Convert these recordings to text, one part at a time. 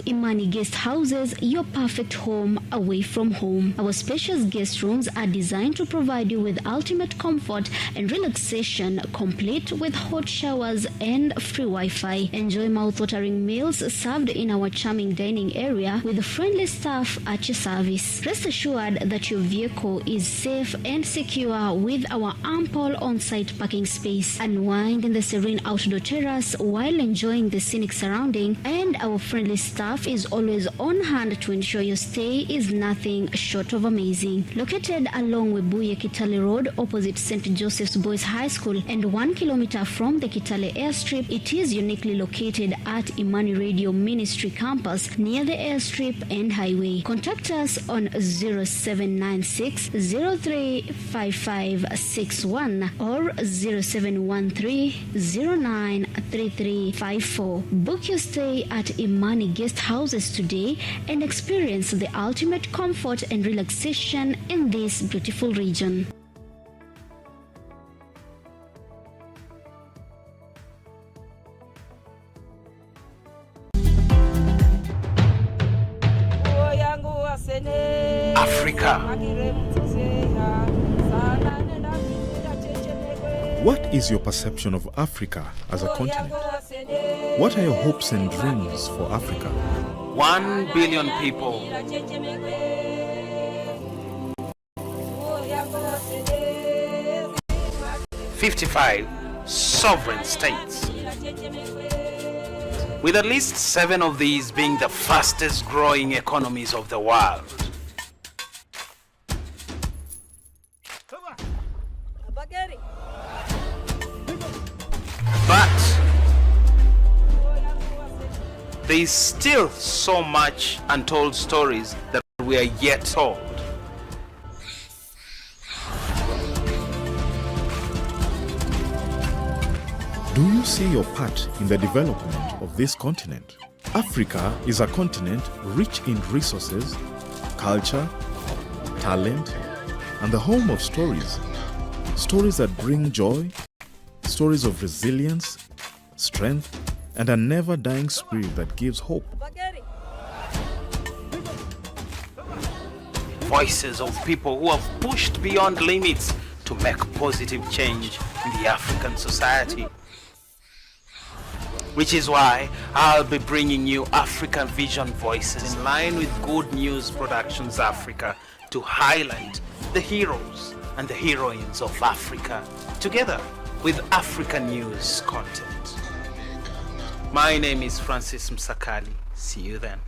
to Imani Guest Houses, your perfect home away from home. Our spacious guest rooms are designed to provide you with ultimate comfort and relaxation, complete with hot showers and free Wi-Fi. Enjoy mouth-watering meals served in our charming dining area with friendly staff at your service. Rest assured that your vehicle is safe and secure with our ample on-site parking space. Unwind in the serene outdoor terrace while enjoying the scenic surrounding, and our friendly staff is always on hand to ensure your stay is nothing short of amazing. Located along Webuye Kitale Road opposite St. Joseph's Boys High School and 1 kilometer from the Kitale Airstrip, it is uniquely located at Imani Radio Ministry Campus near the airstrip and highway. Contact us on 0796 035561 or 0713 093354. Book your stay at Imani Guest Houses today and experience the ultimate comfort and relaxation in this beautiful region. Africa. What is your perception of Africa as a continent? What are your hopes and dreams for Africa? 1 billion people. 55 sovereign states, with at least 7 of these being the fastest growing economies of the world. But there is still so much untold stories that we are yet told. Do you see your part in the development of this continent? Africa is a continent rich in resources, culture, talent, and the home of stories. Stories that bring joy, stories of resilience, strength, and a never-dying spirit that gives hope. Voices of people who have pushed beyond limits to make positive change in the African society. Which is why I'll be bringing you African Vision Voices in line with Good News Productions Africa to highlight the heroes and the heroines of Africa, together with African news content. My name is Francis Msakali. See you then.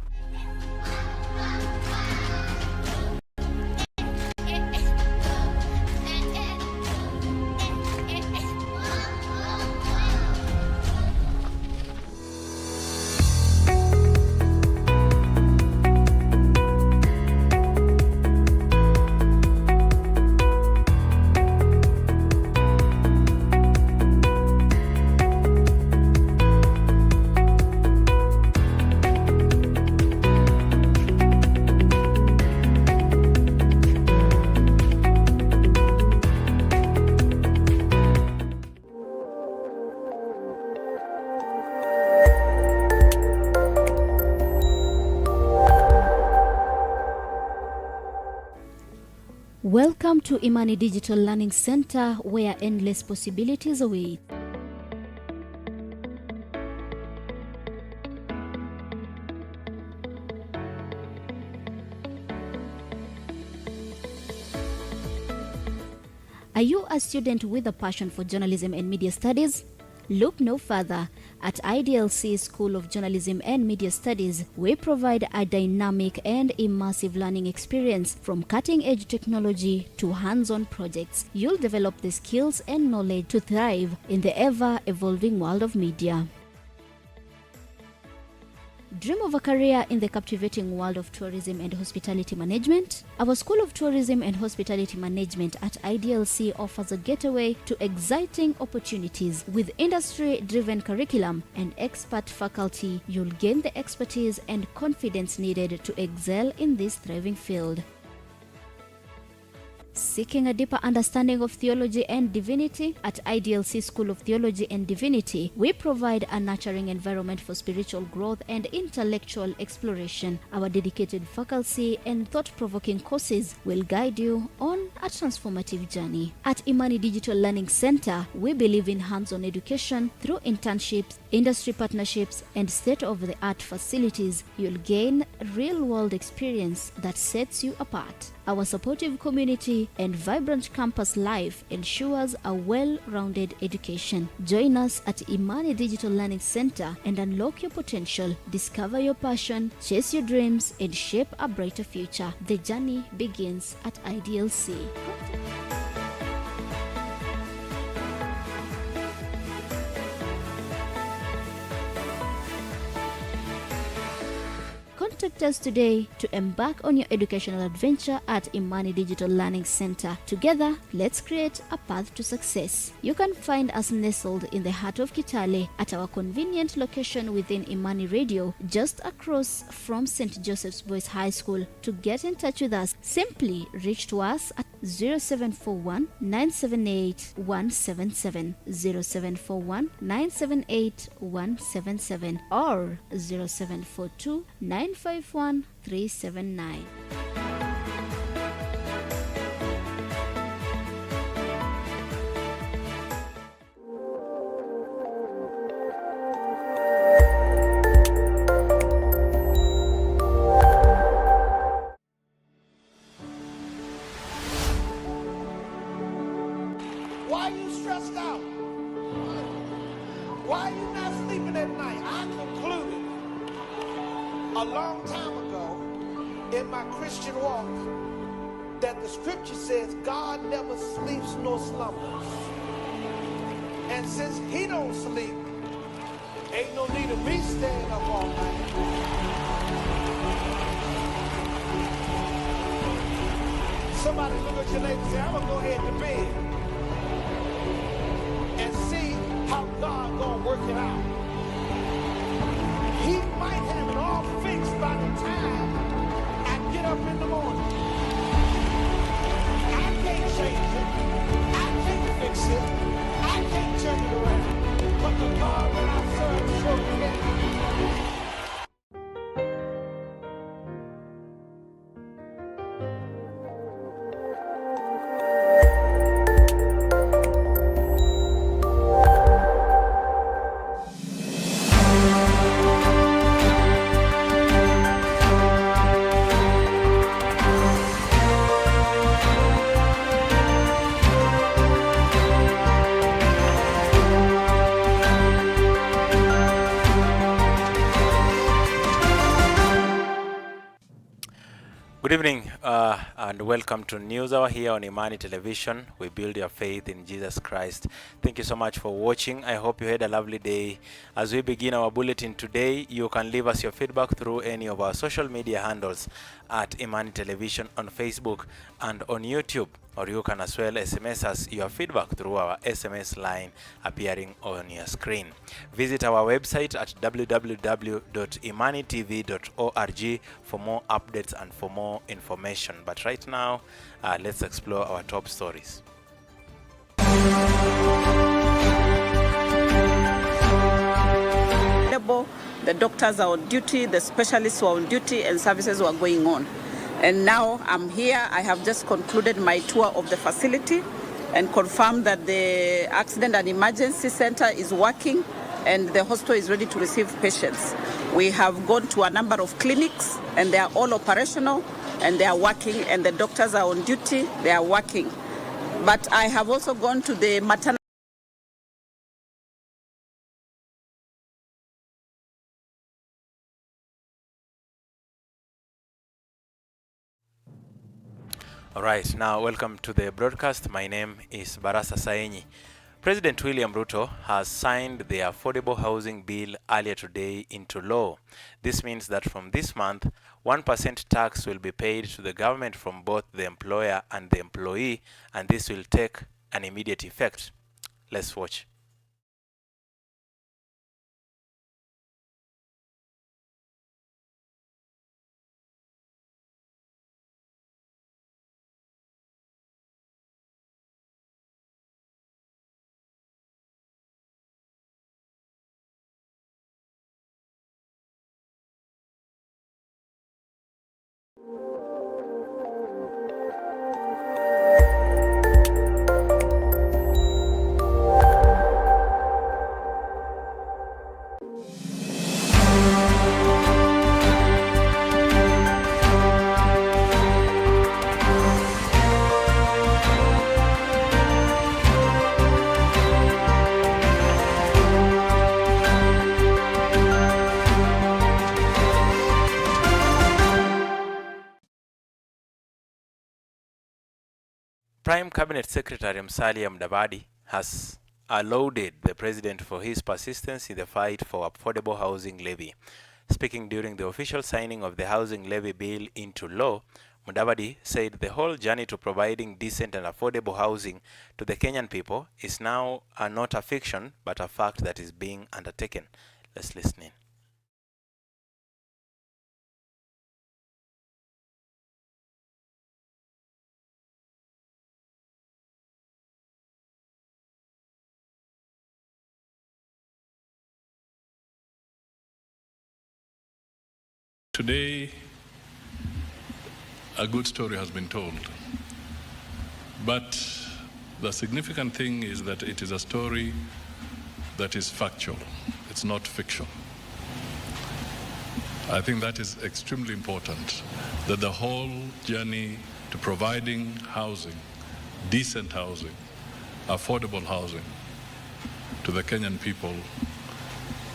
Welcome to Imani Digital Learning Center, where endless possibilities await. Are you a student with a passion for journalism and media studies? Look no further. At IDLC School of Journalism and Media Studies, we provide a dynamic and immersive learning experience. From cutting-edge technology to hands-on projects, you'll develop the skills and knowledge to thrive in the ever-evolving world of media. Dream of a career in the captivating world of tourism and hospitality management? Our School of Tourism and Hospitality Management at IDLC offers a gateway to exciting opportunities. With industry-driven curriculum and expert faculty, you'll gain the expertise and confidence needed to excel in this thriving field. Seeking a deeper understanding of theology and divinity? At IDLC School of Theology and Divinity, we provide a nurturing environment for spiritual growth and intellectual exploration. Our dedicated faculty and thought-provoking courses will guide you on a transformative journey. At Imani Digital Learning Center, we believe in hands-on education through internships, industry partnerships, and state-of-the-art facilities. You'll gain real-world experience that sets you apart. Our supportive community and vibrant campus life ensures a well-rounded education. Join us at Imani Digital Learning Center and unlock your potential. Discover your passion, chase your dreams, and shape a brighter future. The journey begins at IDLC. Contact us today to embark on your educational adventure at Imani Digital Learning Center. Together, let's create a path to success. You can find us nestled in the heart of Kitale at our convenient location within Imani Radio, just across from St. Joseph's Boys High School. To get in touch with us, simply reach to us at 0741 978 177, 0741 978 177, or 0742 951 379. Why are you stressed out? Why are you not sleeping at night? I concluded a long time ago in my Christian walk that the scripture says God never sleeps nor slumbers. And since he don't sleep, ain't no need of me staying up all night. Somebody look at your neighbor and say, I'm gonna go ahead to bed and see how God gonna work it out. He might have it all fixed by the time I get up in the morning. I can't change it. I can't fix it. I can't turn it around. But the God that I serve sure can. Good evening and welcome to News Hour here on Imani Television. We build your faith in Jesus Christ. Thank you so much for watching. I hope you had a lovely day. As we begin our bulletin today, you can leave us your feedback through any of our social media handles at Imani Television on Facebook and on YouTube. Or you can as well SMS us your feedback through our SMS line appearing on your screen. Visit our website at www.imanitv.org for more updates and for more information. But right now, let's explore our top stories. The doctors are on duty, the specialists were on duty, and services were going on. And now I'm here. I have just concluded my tour of the facility and confirmed that the Accident and Emergency Center is working and the hospital is ready to receive patients. We have gone to a number of clinics and they are all operational and they are working, and the doctors are on duty, they are working. But I have also gone to the maternal. All right, now welcome to the broadcast. My name is Barasa Saenyi. President William Ruto has signed the Affordable Housing Bill earlier today into law. This means that from this month, 1% tax will be paid to the government from both the employer and the employee, and this will take an immediate effect. Let's watch. Prime Cabinet Secretary Musalia Mudavadi has lauded the president for his persistence in the fight for affordable housing levy. Speaking during the official signing of the housing levy bill into law, Mudavadi said the whole journey to providing decent and affordable housing to the Kenyan people is now not a fiction but a fact that is being undertaken. Let's listen in. Today, a good story has been told, but the significant thing is that it is a story that is factual. It's not fiction. I think that is extremely important, that the whole journey to providing housing, decent housing, affordable housing to the Kenyan people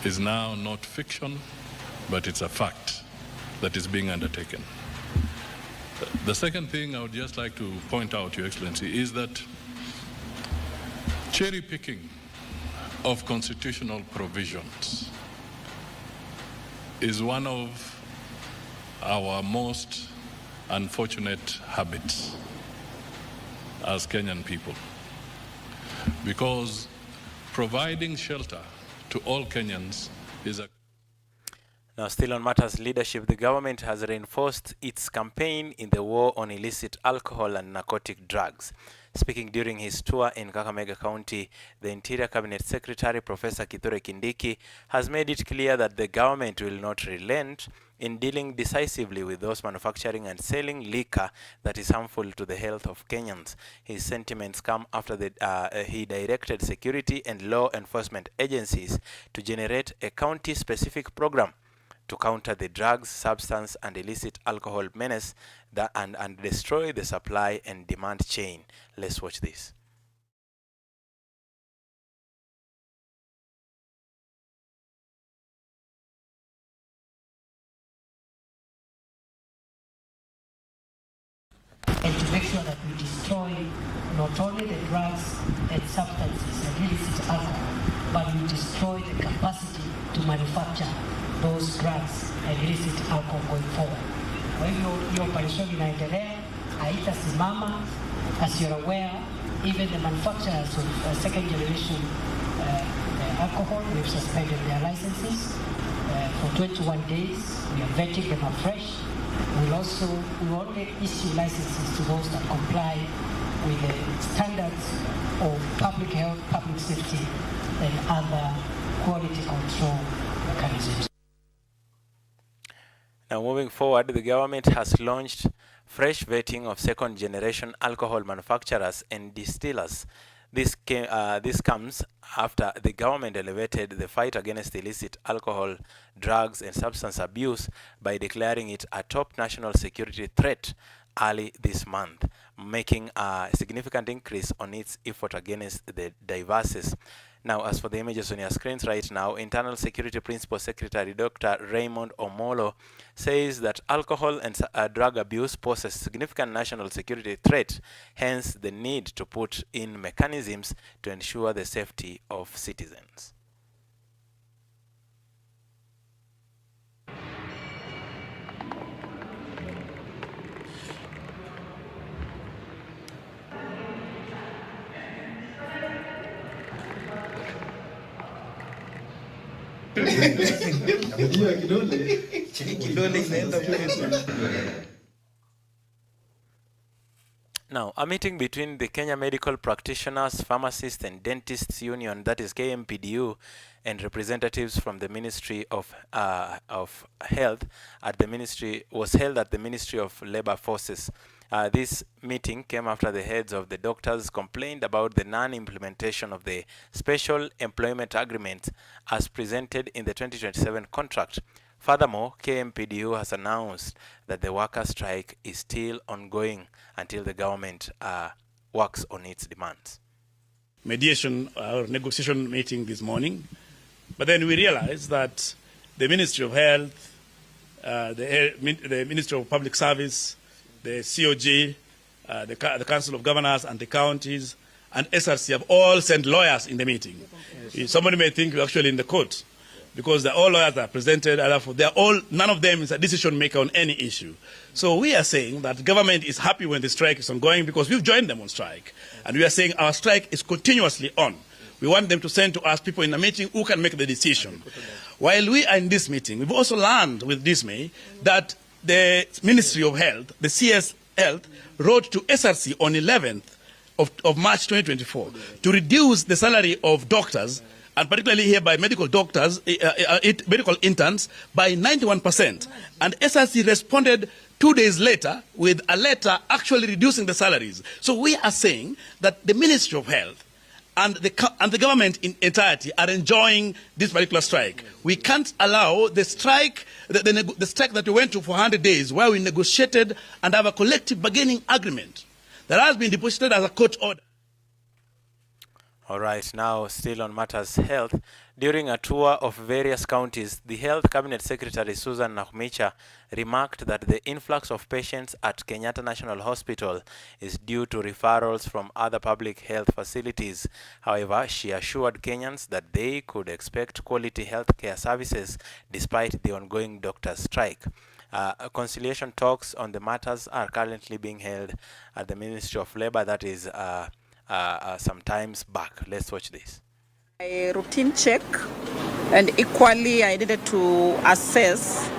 is now not fiction, but it's a fact that is being undertaken. The second thing I would just like to point out, Your Excellency, is that cherry picking of constitutional provisions is one of our most unfortunate habits as Kenyan people, because providing shelter to all Kenyans is a... Now, still on matters leadership, the government has reinforced its campaign in the war on illicit alcohol and narcotic drugs. Speaking during his tour in Kakamega County, the Interior Cabinet Secretary, Professor Kithure Kindiki, has made it clear that the government will not relent in dealing decisively with those manufacturing and selling liquor that is harmful to the health of Kenyans. His sentiments come after he directed security and law enforcement agencies to generate a county-specific program to counter the drugs, substance, and illicit alcohol menace and destroy the supply and demand chain. Let's watch this. And to make sure that we destroy not only the drugs and substances and illicit alcohol, but we destroy the capacity to manufacture those drugs and illicit alcohol going forward. Kwa hivyo hiyo operation inaendelea, haitasimama. As you're aware, even the manufacturers of second generation alcohol, we've suspended their licenses for 21 days. We are vetting them afresh. We will only issue licenses to those that comply with the standards of public health, public safety, and other quality control mechanisms. Now, moving forward, the government has launched fresh vetting of second-generation alcohol manufacturers and distillers. This comes after the government elevated the fight against illicit alcohol, drugs, and substance abuse by declaring it a top national security threat early this month, making a significant increase on its effort against the diverses. Now, as for the images on your screens right now, Internal Security Principal Secretary Dr. Raymond Omolo says that alcohol and drug abuse poses a significant national security threat, hence the need to put in mechanisms to ensure the safety of citizens. Now, a meeting between the Kenya Medical Practitioners, Pharmacists and Dentists Union, that is KMPDU, and representatives from the Ministry of Health was held at the Ministry of Labor Forces. This meeting came after the heads of the doctors complained about the non-implementation of the Special Employment Agreement as presented in the 2027 contract. Furthermore, KMPDU has announced that the worker strike is still ongoing until the government works on its demands. Mediation or negotiation meeting this morning, but then we realized that the Ministry of Health, the Ministry of Public Service, the COG, the Council of Governors and the counties, and SRC have all sent lawyers in the meeting. Yes. Somebody may think we're actually in the court, because all lawyers are presented, none of them is a decision maker on any issue. So we are saying that government is happy when the strike is ongoing because we've joined them on strike. And we are saying our strike is continuously on. We want them to send to us people in the meeting who can make the decision. While we are in this meeting, we've also learned with dismay that the Ministry of Health, the CS Health, wrote to SRC on 11th of March 2024 to reduce the salary of doctors, and particularly here by medical doctors, medical interns, by 91%. And SRC responded 2 days later with a letter actually reducing the salaries. So we are saying that the Ministry of Health and the government in entirety are enjoying this particular strike. We can't allow the strike, the strike that we went to for 100 days, where we negotiated and have a collective bargaining agreement that has been deposited as a court order. All right, now still on matters health. During a tour of various counties, the Health Cabinet Secretary Susan Nakhumicha remarked that the influx of patients at Kenyatta National Hospital is due to referrals from other public health facilities. However, she assured Kenyans that they could expect quality health care services despite the ongoing doctors' strike. Conciliation talks on the matters are currently being held at the Ministry of Labor, that is some times back. Let's watch this. A routine check, and equally I needed to assess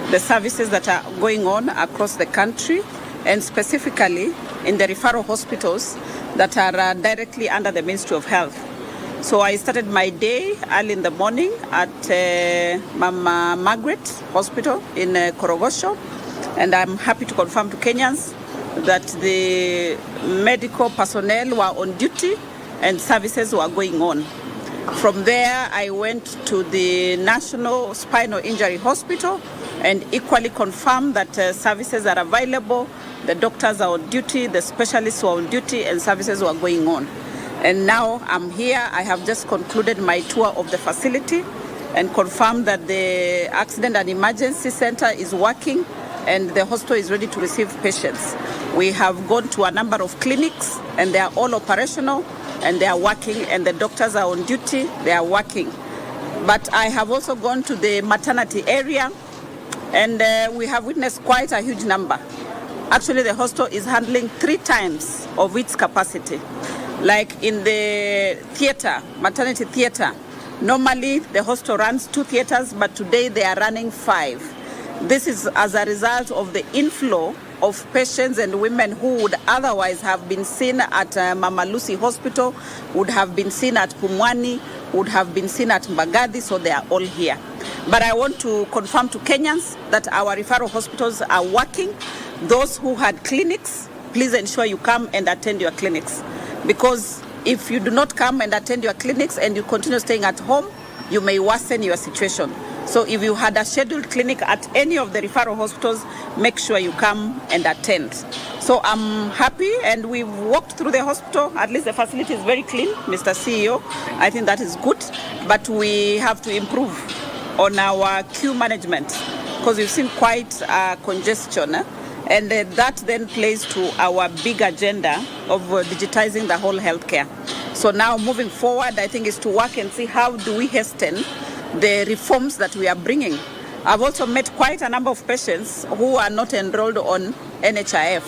the services that are going on across the country, and specifically in the referral hospitals that are directly under the Ministry of Health. So I started my day early in the morning at Mama Margaret Hospital in Korogosho, and I'm happy to confirm to Kenyans that the medical personnel were on duty and services were going on. From there, I went to the National Spinal Injury Hospital and equally confirmed that services are available, the doctors are on duty, the specialists were on duty, and services were going on. And now I'm here. I have just concluded my tour of the facility and confirmed that the Accident and Emergency Center is working and the hospital is ready to receive patients. We have gone to a number of clinics and they are all operational and they are working, and the doctors are on duty, they are working. But I have also gone to the maternity area and we have witnessed quite a huge number. Actually, the hospital is handling 3 times of its capacity. Like in the theater, maternity theater, normally the hospital runs 2 theaters, but today they are running 5. This is as a result of the inflow of patients and women who would otherwise have been seen at Mama Lucy Hospital, would have been seen at Pumwani, would have been seen at Mbagathi, so they are all here. But I want to confirm to Kenyans that our referral hospitals are working. Those who had clinics, please ensure you come and attend your clinics. Because if you do not come and attend your clinics and you continue staying at home, you may worsen your situation. So if you had a scheduled clinic at any of the referral hospitals, make sure you come and attend. So I'm happy, and we've walked through the hospital. At least the facility is very clean, Mr. CEO. I think that is good, but we have to improve on our queue management because we've seen quite congestion. And that then plays to our big agenda of digitizing the whole healthcare. So now moving forward, I think is to work and see how do we hasten the reforms that we are bringing. I've also met quite a number of patients who are not enrolled on NHIF.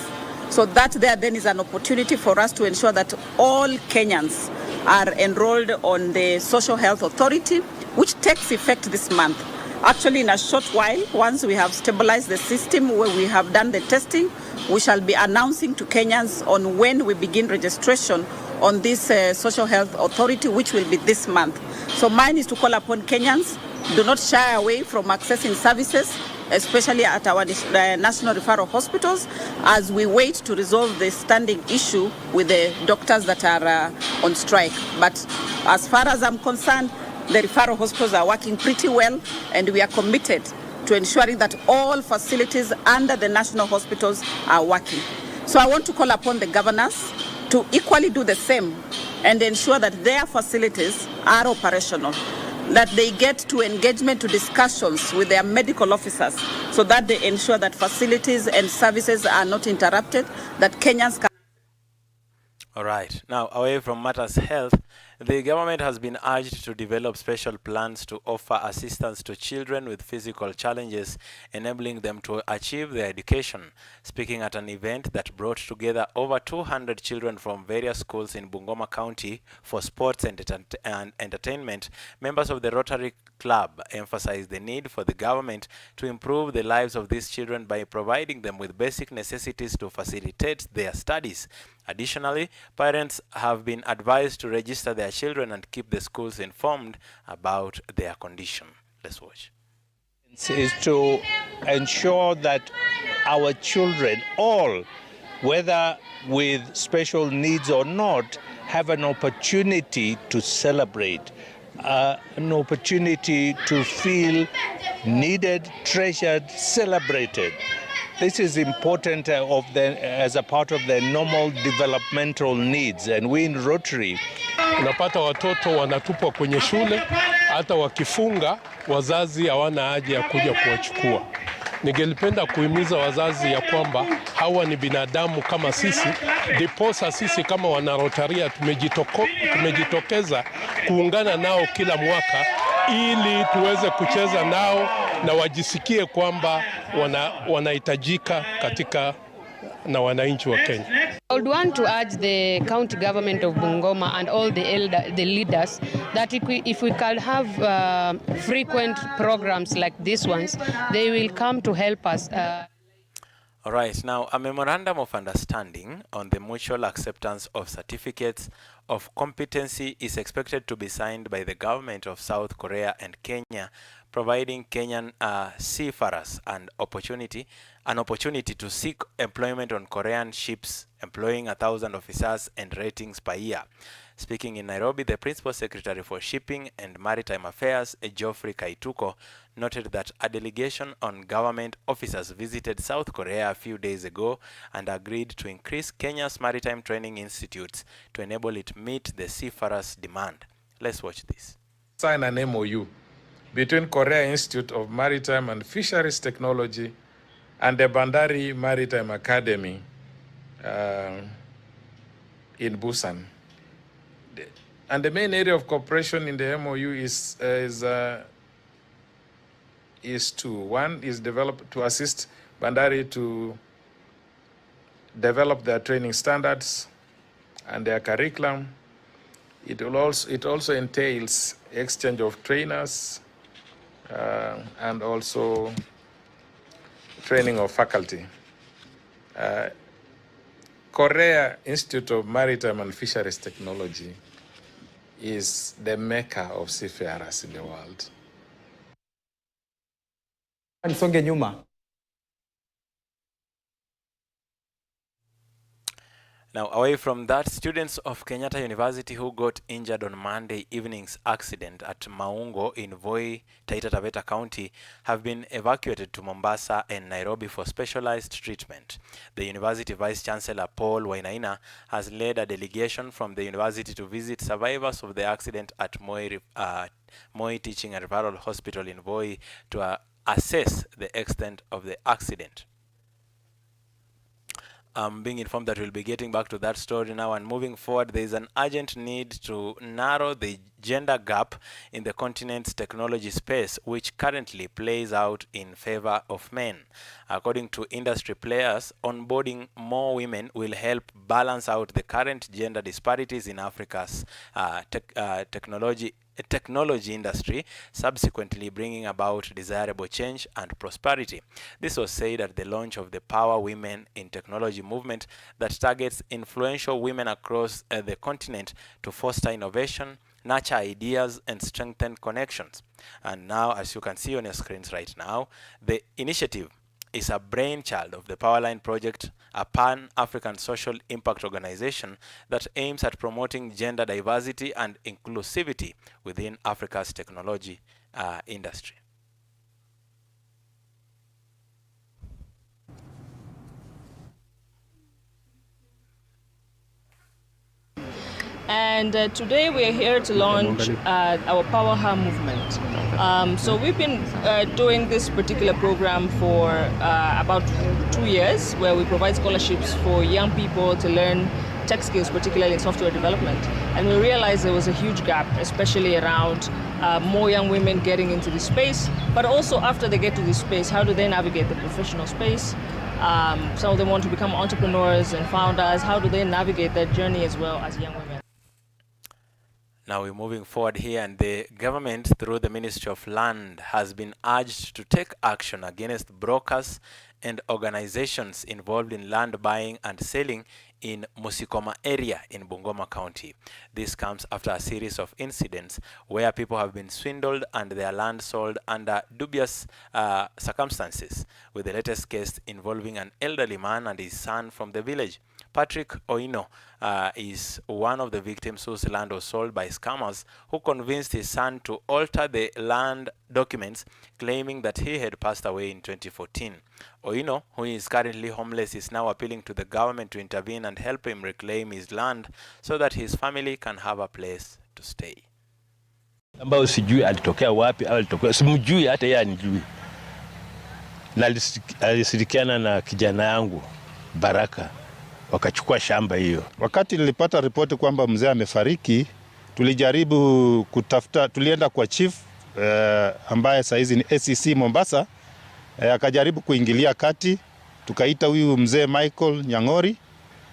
So that there then is an opportunity for us to ensure that all Kenyans are enrolled on the Social Health Authority, which takes effect this month. Actually, in a short while, once we have stabilized the system where we have done the testing, we shall be announcing to Kenyans on when we begin registration on this social health authority, which will be this month. So mine is to call upon Kenyans, do not shy away from accessing services, especially at our national referral hospitals, as we wait to resolve the standing issue with the doctors that are on strike. But as far as I'm concerned, the referral hospitals are working pretty well, and we are committed to ensuring that all facilities under the national hospitals are working. So I want to call upon the governors to equally do the same and ensure that their facilities are operational, that they get to engagement, to discussions with their medical officers, so that they ensure that facilities and services are not interrupted, that Kenyans can. All right. Now, away from matters health, the government has been urged to develop special plans to offer assistance to children with physical challenges, enabling them to achieve their education. Speaking at an event that brought together over 200 children from various schools in Bungoma County for sports and entertainment, members of the Rotary Club emphasized the need for the government to improve the lives of these children by providing them with basic necessities to facilitate their studies. Additionally, parents have been advised to register their children and keep the schools informed about their condition. Let's watch. Is to ensure that our children, all, whether with special needs or not, have an opportunity to celebrate, an opportunity to feel needed, treasured, celebrated. This is important as a part of their normal developmental needs, and we in Rotary. Unapata watoto wanatupwa kwenye shule, hata wakifunga wazazi hawana haja ya kuja kuwachukua. Ningelipenda kuhimiza wazazi ya kwamba hawa ni binadamu kama sisi, ndiposa sisi kama wanarotaria tumejitokeza kuungana nao kila mwaka ili tuweze kucheza nao na wajisikie kwamba wanahitajika katika na wananchi wa Kenya. I would want to urge the county government of Bungoma and all the leaders that if we can have frequent programs like these ones, they will come to help us. All right, now a memorandum of understanding on the mutual acceptance of certificates of competency is expected to be signed by the government of South Korea and Kenya, providing Kenyan seafarers an opportunity to seek employment on Korean ships, employing 1,000 officers and ratings per year. Speaking in Nairobi, the Principal Secretary for Shipping and Maritime Affairs, Geoffrey Kaituko, noted that a delegation on government officers visited South Korea a few days ago and agreed to increase Kenya's maritime training institutes to enable it meet the seafarers' demand. Let's watch this. Sign an MOU between Korea Institute of Maritime and Fisheries Technology and the Bandari Maritime Academy in Busan. And the main area of cooperation in the MOU is two. One is to assist Bandari to develop their training standards and their curriculum. It also entails exchange of trainers and also training of faculty. Korea Institute of Maritime and Fisheries Technology is the mecca of seafarers in the world. Nisonge nyuma. Now, away from that, students of Kenyatta University who got injured on Monday evening's accident at Maungo in Voi, Taita Taveta County have been evacuated to Mombasa and Nairobi for specialized treatment. The university Vice Chancellor Paul Wainaina has led a delegation from the university to visit survivors of the accident at Moi Teaching and Referral Hospital in Voi to assess the extent of the accident. I'm being informed that we'll be getting back to that story now, and moving forward, there is an urgent need to narrow the gender gap in the continent's technology space, which currently plays out in favor of men. According to industry players, onboarding more women will help balance out the current gender disparities in Africa's technology technology industry, subsequently bringing about desirable change and prosperity. This was said at the launch of the Power Women in Technology movement that targets influential women across the continent to foster innovation, nurture ideas, and strengthen connections. And now, as you can see on your screens right now, the initiative is a brainchild of the Powerline Project, a pan-African social impact organization that aims at promoting gender diversity and inclusivity within Africa's technology industry. And today we are here to launch our Power Her movement. So we've been doing this particular program for about 2 years, where we provide scholarships for young people to learn tech skills, particularly in software development. And we realized there was a huge gap, especially around more young women getting into this space, but also after they get to this space, how do they navigate the professional space? Some of them want to become entrepreneurs and founders. How do they navigate that journey as well as young women? Now we're moving forward here, and the government, through the Ministry of Land, has been urged to take action against brokers and organizations involved in land buying and selling in Musikoma area in Bungoma County. This comes after a series of incidents where people have been swindled and their land sold under dubious circumstances, with the latest case involving an elderly man and his son from the village. Patrick Oino is one of the victims whose land was sold by scammers who convinced his son to alter the land documents, claiming that he had passed away in 2014. Oino, who is currently homeless, is now appealing to the government to intervene and help him reclaim his land so that his family can have a place to stay. Ambao sijui alitokea wapi au alitokea, simjui hata yeye anijui. Na alisirikiana na kijana yangu Baraka, wakachukua shamba hiyo. Wakati nilipata ripoti kwamba mzee amefariki, tulijaribu kutafuta, tulienda kwa chief ambaye saizi ni SEC Mombasa, akajaribu kuingilia kati, tukaita huyu mzee Michael Nyang'ori,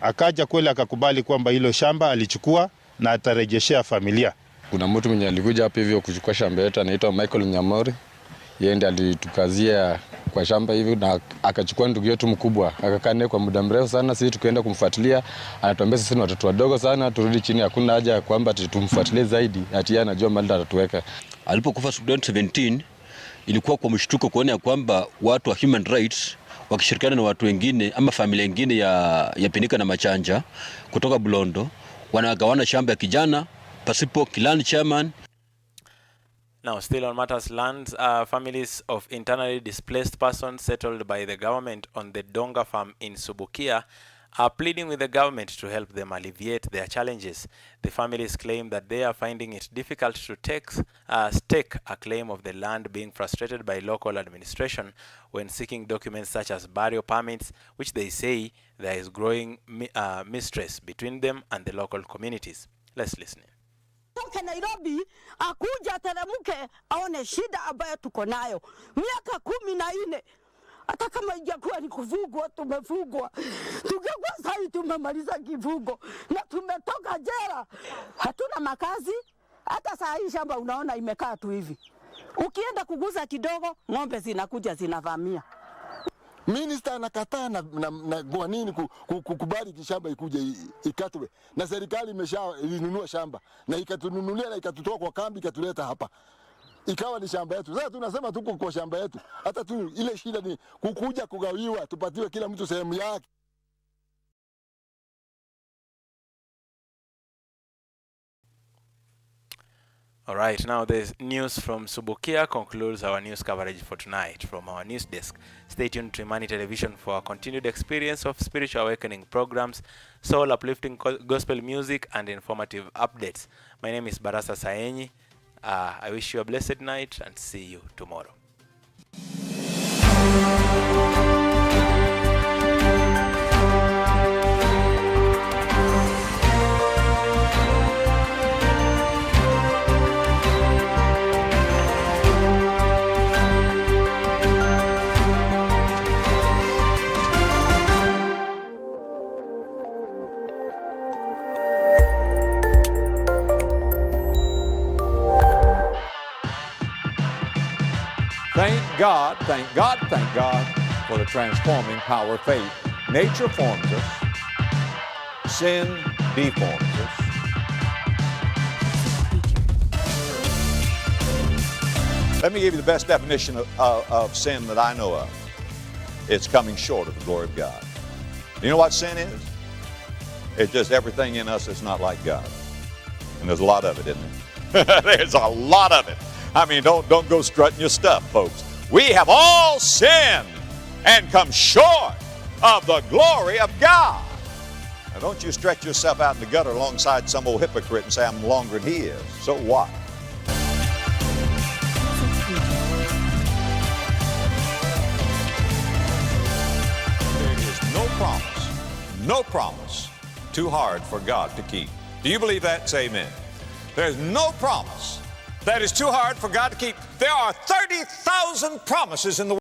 akaja kweli akakubali kwamba hilo shamba alichukua na atarejeshea familia. Kuna mtu mwenye alikuja hapa hivyo kuchukua shamba yetu, anaitwa Michael Nyang'ori. Yeye ndiye alitukazia kwa shamba hivi na akachukua ndugu yetu mkubwa, akakaa naye kwa muda mrefu sana. Sisi tukaenda kumfuatilia, anatuambia sisi ni watoto wadogo sana, turudi chini, hakuna haja kwamba tumfuatilie zaidi, ati yeye anajua mahali atatuweka. Alipokufa 2017 ilikuwa kwa mshtuko kuona kwamba watu wa human rights wakishirikiana na watu wengine ama familia nyingine ya Pinika na Machanja kutoka Bulondo wanagawana shamba ya kijana pasipo clan chairman. Now, still on matters lands, families of internally displaced persons settled by the government on the Donga farm in Subukia are pleading with the government to help them alleviate their challenges. The families claim that they are finding it difficult to stake a claim of the land being frustrated by local administration when seeking documents such as burial permits, which they say there is growing mistrust between them and the local communities. Let's listen. Toke Nairobi akuja teremke aone shida ambayo tuko nayo miaka 14. Hata kama ingakuwa ni kufugwa, tumefugwa. Tungekuwa sasa tumemaliza kifugo na tumetoka jela. Hatuna makazi. Hata saa hii shamba unaona imekaa tu hivi. Ukienda kuguza kidogo, ng'ombe zinakuja zinavamia. Minister anakataa na kwa nini kukubali kishamba ikuje ikatwe, na serikali ilinunua shamba na ikatununulia na ikatutoa kwa kambi ikatuleta hapa, ikawa ni shamba yetu. Sasa tunasema tuko kwa shamba yetu, hata tu ile shida ni kukuja kugawiwa, tupatiwe kila mtu sehemu yake. All right, now the news from Subukia concludes our news coverage for tonight from our news desk. Stay tuned to Imani Television for a continued experience of spiritual awakening programs, soul uplifting gospel music, and informative updates. My name is Barasa Saenyi. I wish you a blessed night and see you tomorrow. God for the transforming power of faith. Nature forms us, sin deforms us. Let me give you the best definition of sin that I know of. It's coming short of the glory of God. You know what sin is? It's just everything in us that's not like God. And there's a lot of it, isn't there? There's a lot of it. I mean, don't go strutting your stuff, folks. We have all sinned and come short of the glory of God. Now, don't you stretch yourself out in the gutter alongside some old hypocrite and say, I'm longer than he is. So what? No promise too hard for God to keep. Do you believe that? Say amen. There's no promise that is too hard for God to keep. There are 30,000 promises in the world.